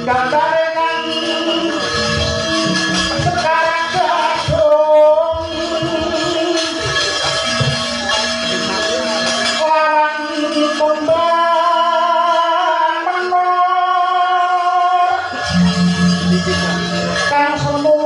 Kandarengan sekarang gadung larang tumbang menor kang semu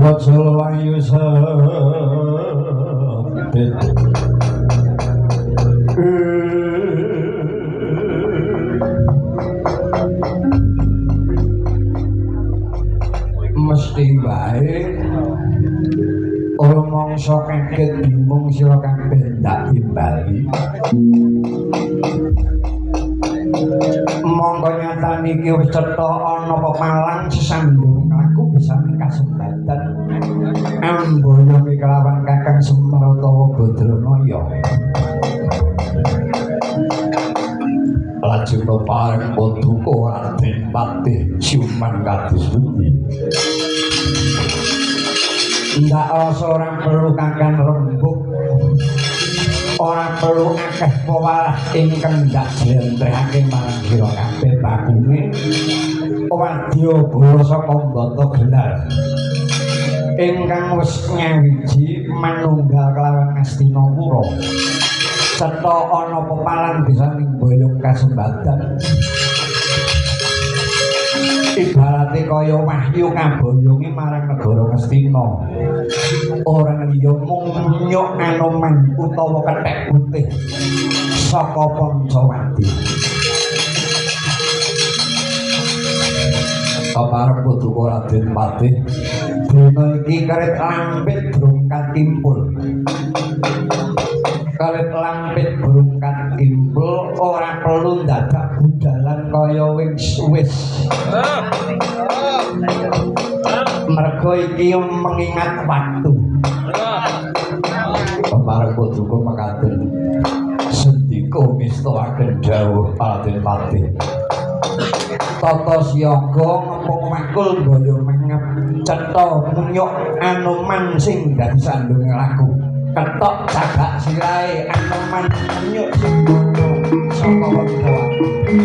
Wajul wayu sabit mesti baik mangsa kaget bingung sira kabeh ndak timbali monggo nyatane iki wis cetha ana pepalang sesambung aku bisa kasempatan amboyo kelawan Kakang Semar utawa Badranaya lajeng pepareng Paduka Raden Patih ciuman kados pundi ndak ora perlu Kakang rembug ora perlu akeh pewalah ingkang ndak jlentrehake marang sira kabeh bakune wadya bala saka Mbata Gelar ingkang wis nyawiji manunggal kelawan Astinapura cetha ana pepalang bisaning boyong kasembatan ibarate kaya wahyu kaboyongi marang negara Ngastina ora liya mung nyok Anoman utawa kethek putih saka Pancawati kaparep Paduka Raden Patih dina iki karet lampit durung katimpul karet lampit durung katimpul ora perlu dadak budalan kaya wis mergo iki mengingat waktu kaparep Paduka mekaten sendika mistakaken dawuh Raden Patih tata siyaga ngempung makul boyo mengep cetha munyuk Anoman sing dadi sandunge laku ketok cagak sirahe Anoman munyuk sing saka Pancawati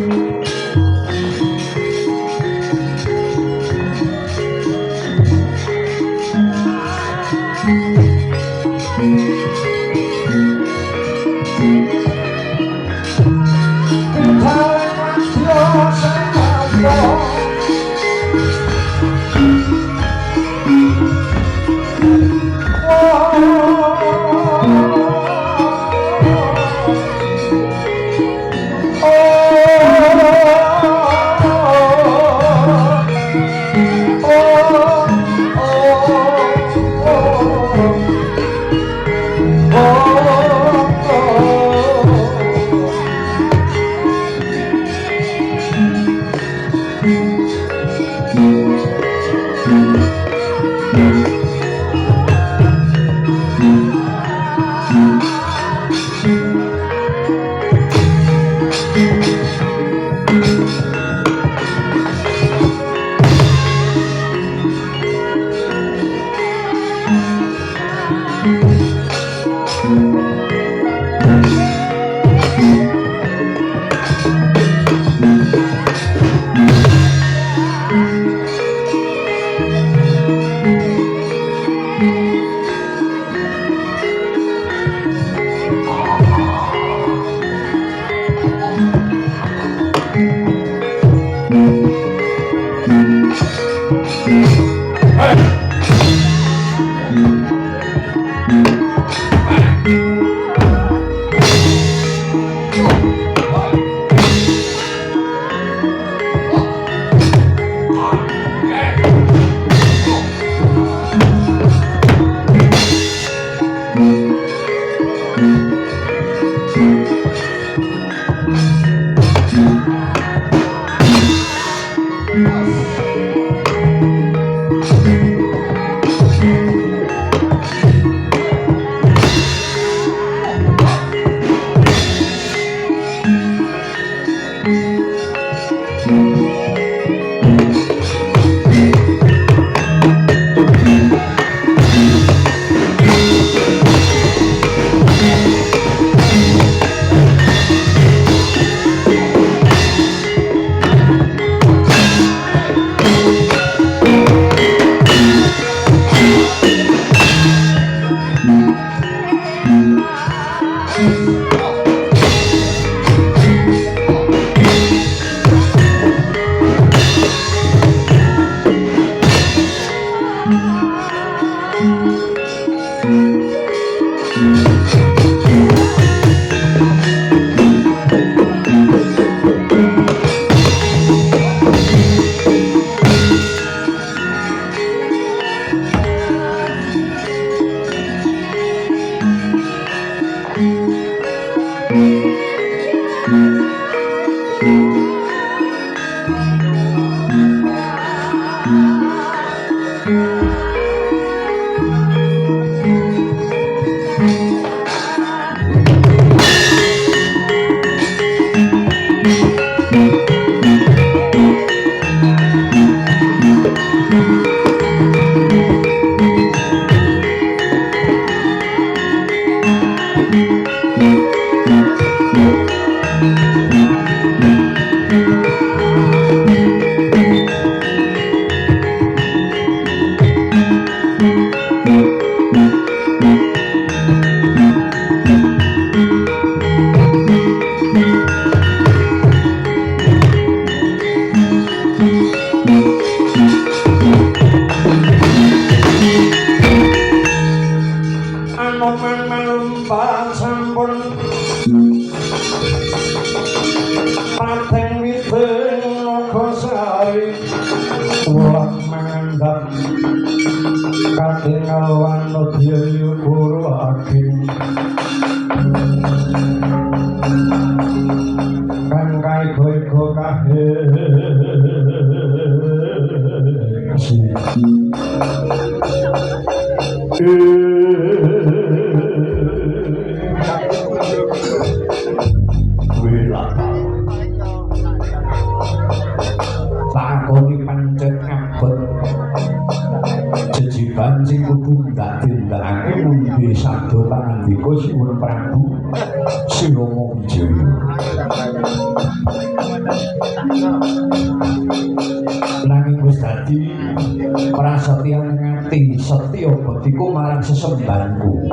Sesembahanku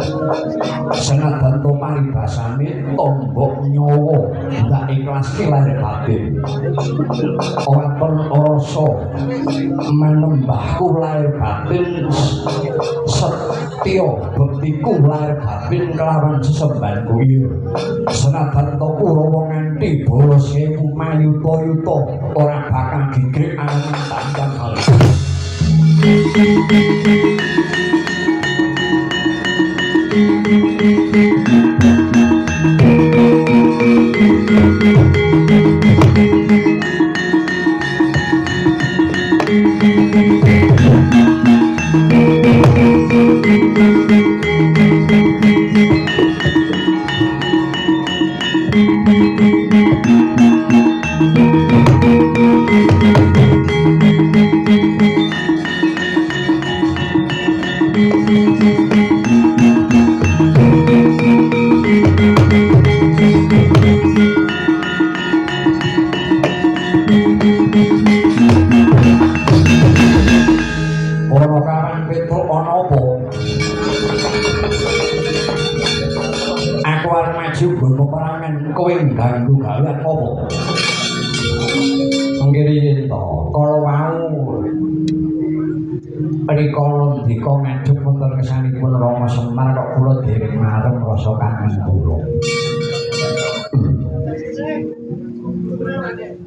senajan to paribasane tombok nyawa ndak ikhlas lahir batin ora pun rasa menembahku lahir batin setya bektiku lahir batin kelawan sesembahanku iya senajan to Kurawa nganti bala sewu mayuta-yuta ora bakal gigrek angen tandang kali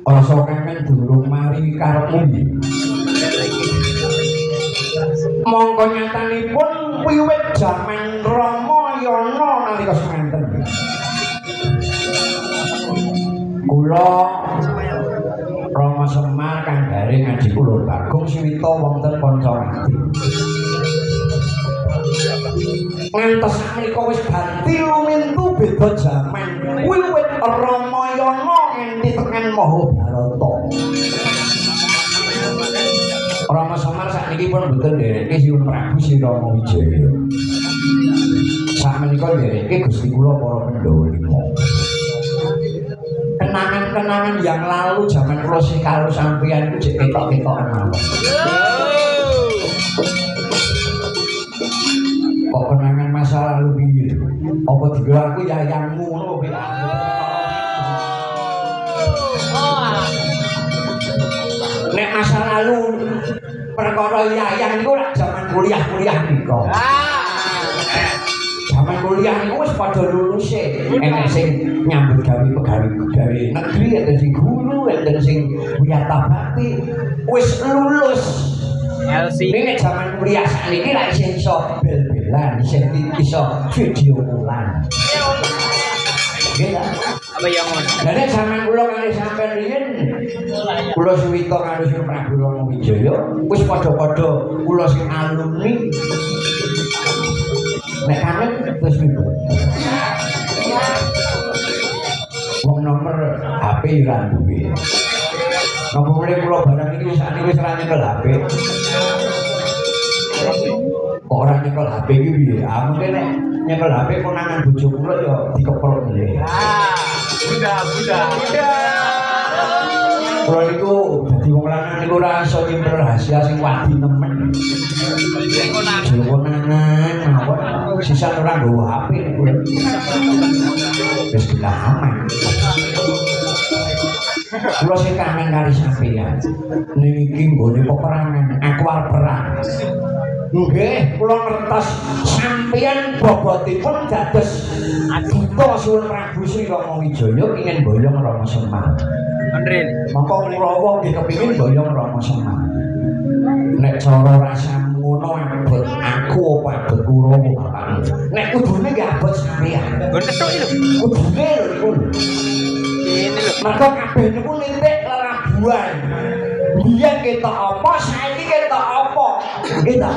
rasa kangen durung mari karepmu mongko nyatanipun wiwit jaman Ramayana nalika semanten kula Rama Semar kang garing Adi kula Bagong Siwita wonten Pancawati ngantos menika wis ganti lumintu beda jaman wiwit Ramayana nganti tekan Mahabharata Rama Semar sakniki pun mboten ndereke Sinuwun Prabu Sri Rama Wijaya sakmenika ndereke Gusti kula para Pandhawa lima kenangan-kenangan yang lalu zaman kula sing karo sampeyan iku jek ketok-ketokan mawon kok kenangan masa lalu piye apa digawe aku yayangmu ngono kowe nek masa lalu perkara yayang niku lak zaman kuliah nika. Zaman kuliah niku wis padha lulus e. Enek sing nyambut gawe pegawai negeri, enten sing guru, enten sing wiyata bakti wis lulus. Ini zaman kuliah sakniki lak isih iso bel-belan, isih iso video call-an. Nggih ta? Apa yang ngono? Lah nek zaman kula kali sampean riyen kula suwita karo Sri Prabu Rama Wijaya wis padha-padha kula sing alumni. Nek kangen terus niku. Wong nomor HP ora duwe. Napa mulai kula barang iki sakniki wis ora nyekel HP. Kok ora nyekel HP iki piye? Ah mungkin nek nyekel HP konangan bojo kula ya dikepel nggih. Budak. Kula niku dadi wong lanang niku ora iso nyimpen rahasia sing wadi nemen. Konangan mawon sisan ora nggawa HP niku. Wis kita aman. Kula sing kangen kali sampeyan. Niki nggone peperangan, aku arep perang. Nggih, kula ngertos sampeyan bobotipun dados Adita Suwun Prabu Sri Rama Wijaya ingin boyong Rama Semar. Andrin. Maka Kurawa nggih kepengin boyong Rama Semar. Nek cara rasamu ngono abot aku apa abot Kurawa bapakmu. Nek kudune nggih abot sampeyan. Gon ketok lho. Kudune lho niku. Ini lho. Maka kabeh niku nitik lerabuan. Biyen ketok apa, saiki ketok apa? Nggih ta?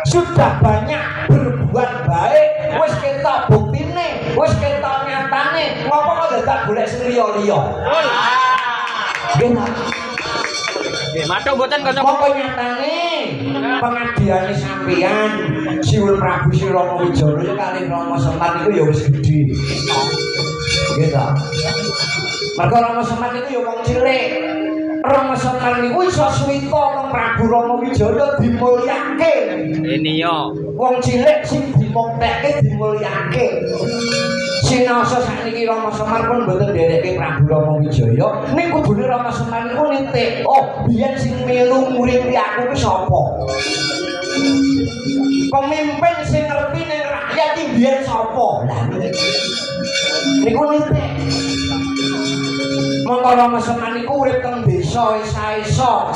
Sudah banyak berbuat baik, wis ketok buktine, wis ketok nyatane. Ngopo kok dadak golek sing liya-liya? Nggih ta? Nggih, matur mboten kanca. Mongko nyatane pengabdiane sampeyan Siwul Prabu Sri Rama Wijaya kali Rama Semar niku ya wis gedhe. Nggih ta? Mergo Rama Semar niku ya wong cilik. Rama Semar niku iso suwita kang Prabu Rama Wijaya dimulyake. Ini yo. Wong cilik sing dimuktekke dimulyake. Sinaosa sakniki Rama Semar pun mboten nderekke Prabu Rama Wijaya, ning kudune Rama Semar niku nitik, oh biyen sing melu nguripi aku ki sapa? Pemimpin sing ngerti ning rakyat iki biyen sapa? Lah niku nitik. Mongko Rama Semar niku urip teng desa isa-isa,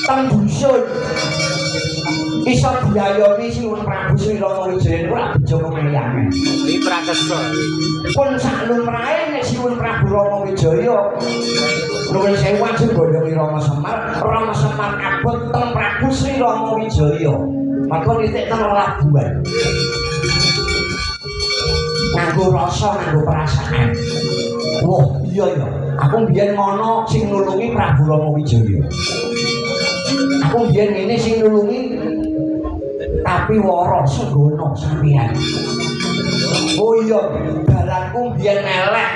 teng dusun. Iso diayomi Siwun Prabu Sri Rama Wijaya niku ora bejo kemayangan. Iki prakesa. Pun sak lumrahe nek Siwun Prabu Rama Wijaya nuwun sewu ajeng gondhongi Rama Semar abot teng Prabu Sri Rama Wijaya. Maka nitik teng labuhan. Nganggo rasa, nganggo perasaan. Wah, iya ya. Aku biyen ngono sing nulungi Prabu Rama Wijaya. Aku biyen ngene sing nulungi tapi wara segono sampeyan. Oh iya, dalanku biyen elek.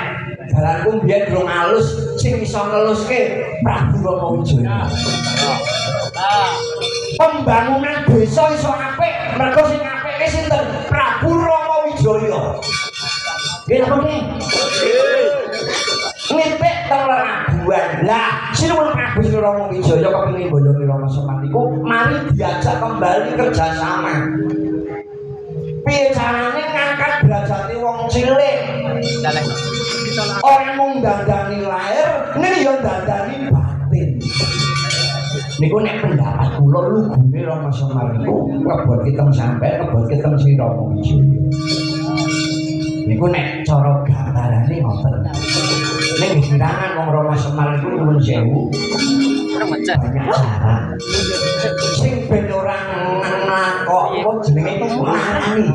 Dalanku biyen durung alus sing iso ngeluske Prabu Rama Wijaya. Pembangunan desa iso apik, mergo sing apike sinten? Prabu Rama Wijaya. Nggih apa nggih? Nitik teng Labuhan. Lah, Siwun Prabu Sri Rama Wijaya kepengin boyongi Rama Semar niku mari diajak kembali kerjasama. Piye carane ngangkat derajate wong cilik? Ora mung dandani lahir, ning yo dandani batin. Niku nek pendapat kula lugune Rama Semar niku ngebot kita sampai ngebot kita Sri Rama Wijaya. Niku nek cara gambarane ngoten. Ning sirangan wong Rama Semar niku nuwun sewu. Banyak cara. Sing ben ora kok apa jenenge larani.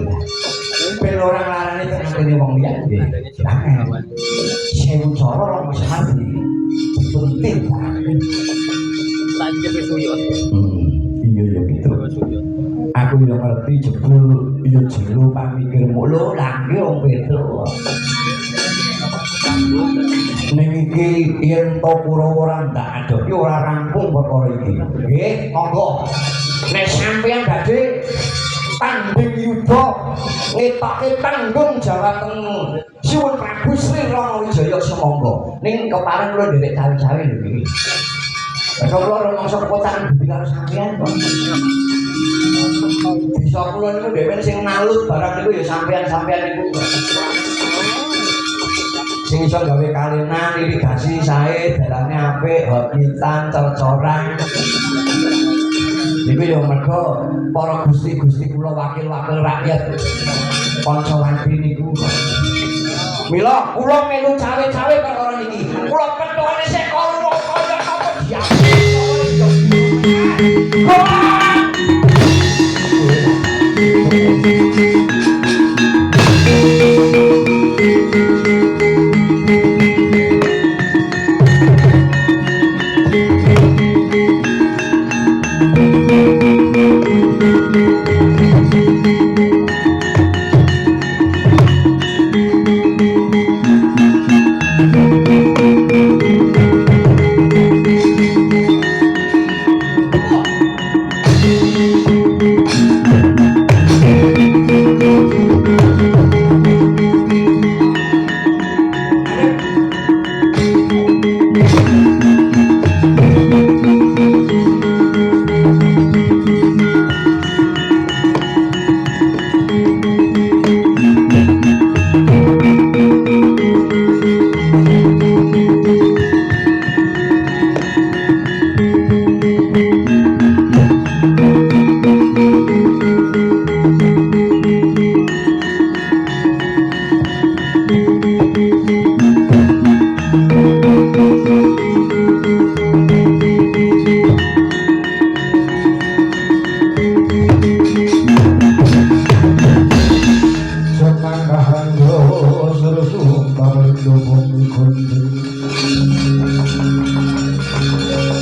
Ben ora larani tengene wong liya nggih. Sirangan. Sewu cara Rama Semar iki. Penting banget. Lanjut ke suyut. Iya ya gitu. Aku yo ngerti jebul yo jero pamikirmu lho lah iki wong Pedro. Ning iki yen to Kurawa ora ndak adopi ora rampung perkara iki. Nggih, monggo. Nek sampeyan badhe tanding yuda ngetoke tanggung Jawa Tengah Siwun Prabu Sri Rama Wijaya semonggo. Ning kepareng kula nderek cawe-cawe lho iki. Kula rumangsa kepocakan budi karo sampeyan kok. Bisa kula niku dhewe sing nalut barang niku ya sampean-sampean niku. Sing iso gawe kalinan, irigasi sae, dalane apik, hobitan, cor-coran. Niku ya mergo para gusti-gusti kula wakil-wakil rakyat. Kanca wantri niku. Mila kula melu cawe-cawe perkara niki. Kula petone sik karo kaya apa diambil.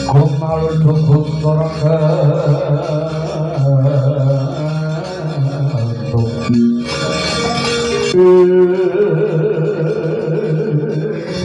Kumal dukung sorga